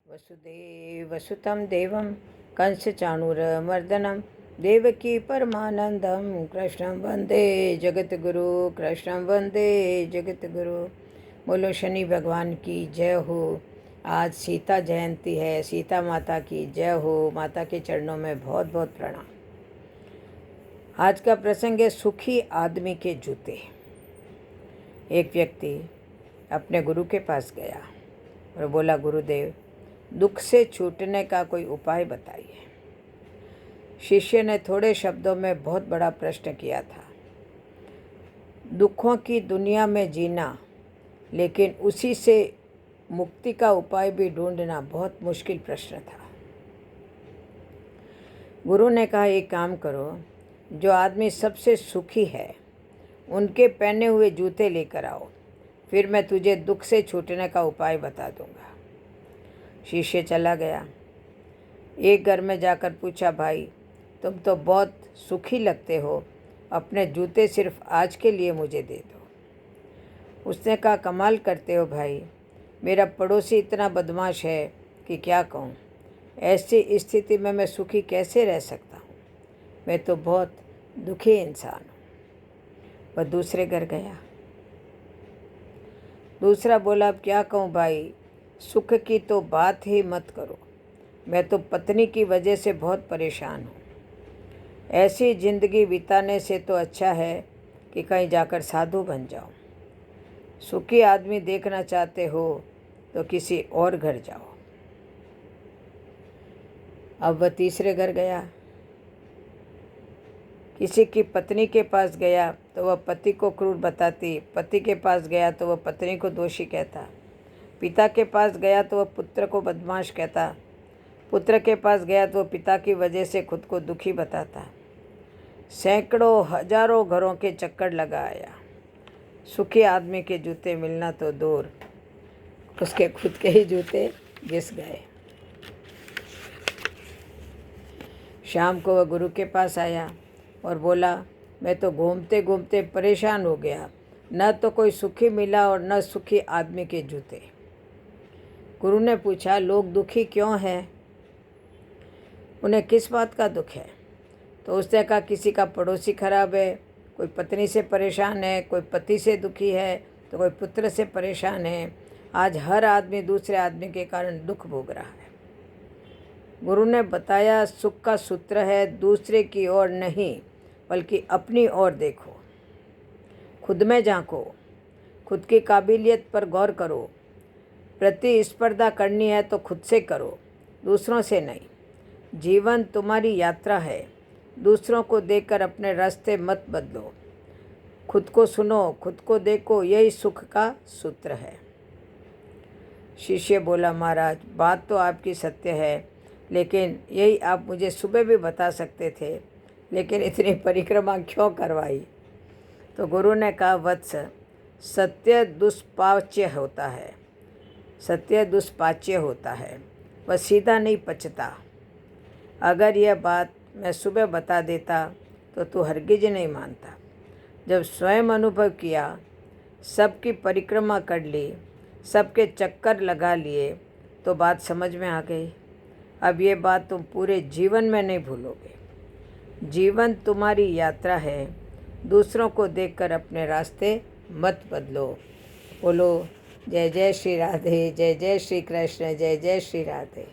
वसुदेवसुतं देवं कंसचाणूरमर्दनं देवकी परमानंदं कृष्णं वंदे जगतगुरु कृष्णं वंदे जगतगुरु। बोलो शनि भगवान की जय हो। आज सीता जयंती है, सीता माता की जय हो। माता के चरणों में बहुत बहुत प्रणाम। आज का प्रसंग है सुखी आदमी के जूते। एक व्यक्ति अपने गुरु के पास गया और बोला, गुरुदेव दुख से छूटने का कोई उपाय बताइए। शिष्य ने थोड़े शब्दों में बहुत बड़ा प्रश्न किया था। दुखों की दुनिया में जीना, लेकिन उसी से मुक्ति का उपाय भी ढूंढना बहुत मुश्किल प्रश्न था। गुरु ने कहा, एक काम करो, जो आदमी सबसे सुखी है उनके पहने हुए जूते लेकर आओ, फिर मैं तुझे दुख से छूटने का उपाय बता दूंगा। शिष्य चला गया। एक घर में जाकर पूछा, भाई तुम तो बहुत सुखी लगते हो, अपने जूते सिर्फ आज के लिए मुझे दे दो। उसने कहा, कमाल करते हो भाई, मेरा पड़ोसी इतना बदमाश है कि क्या कहूँ। ऐसी स्थिति में मैं सुखी कैसे रह सकता हूँ। मैं तो बहुत दुखी इंसान हूँ। वह दूसरे घर गया। दूसरा बोला, अब क्या कहूँ भाई, सुख की तो बात ही मत करो, मैं तो पत्नी की वजह से बहुत परेशान हूँ। ऐसी ज़िंदगी बिताने से तो अच्छा है कि कहीं जाकर साधु बन जाओ। सुखी आदमी देखना चाहते हो तो किसी और घर जाओ। अब वह तीसरे घर गया। किसी की पत्नी के पास गया तो वह पति को क्रूर बताती, पति के पास गया तो वह पत्नी को दोषी कहता, पिता के पास गया तो वह पुत्र को बदमाश कहता, पुत्र के पास गया तो वह पिता की वजह से खुद को दुखी बताता। सैकड़ों हजारों घरों के चक्कर लगा आया। सुखी आदमी के जूते मिलना तो दूर, उसके खुद के ही जूते घिस गए। शाम को वह गुरु के पास आया और बोला, मैं तो घूमते घूमते परेशान हो गया, न तो कोई सुखी मिला और न सुखी आदमी के जूते। गुरु ने पूछा, लोग दुखी क्यों हैं, उन्हें किस बात का दुख है। तो उसने कहा, किसी का पड़ोसी खराब है, कोई पत्नी से परेशान है, कोई पति से दुखी है, तो कोई पुत्र से परेशान है। आज हर आदमी दूसरे आदमी के कारण दुख भोग रहा है। गुरु ने बताया, सुख का सूत्र है दूसरे की ओर नहीं बल्कि अपनी ओर देखो, खुद में झांको, खुद की काबिलियत पर गौर करो। प्रतिस्पर्धा करनी है तो खुद से करो, दूसरों से नहीं। जीवन तुम्हारी यात्रा है, दूसरों को देखकर अपने रास्ते मत बदलो। खुद को सुनो, खुद को देखो, यही सुख का सूत्र है। शिष्य बोला, महाराज बात तो आपकी सत्य है, लेकिन यही आप मुझे सुबह भी बता सकते थे, लेकिन इतनी परिक्रमा क्यों करवाई। तो गुरु ने कहा, वत्स सत्य दुष्पाच्य होता है, सत्य दुष्पाच्य होता है, वह सीधा नहीं पचता। अगर यह बात मैं सुबह बता देता तो तू हरगिज नहीं मानता। जब स्वयं अनुभव किया, सबकी परिक्रमा कर ली, सबके चक्कर लगा लिए, तो बात समझ में आ गई। अब ये बात तुम पूरे जीवन में नहीं भूलोगे। जीवन तुम्हारी यात्रा है, दूसरों को देखकर अपने रास्ते मत बदलो। बोलो जय जय श्री राधे, जय जय श्री कृष्ण, जय जय श्री राधे।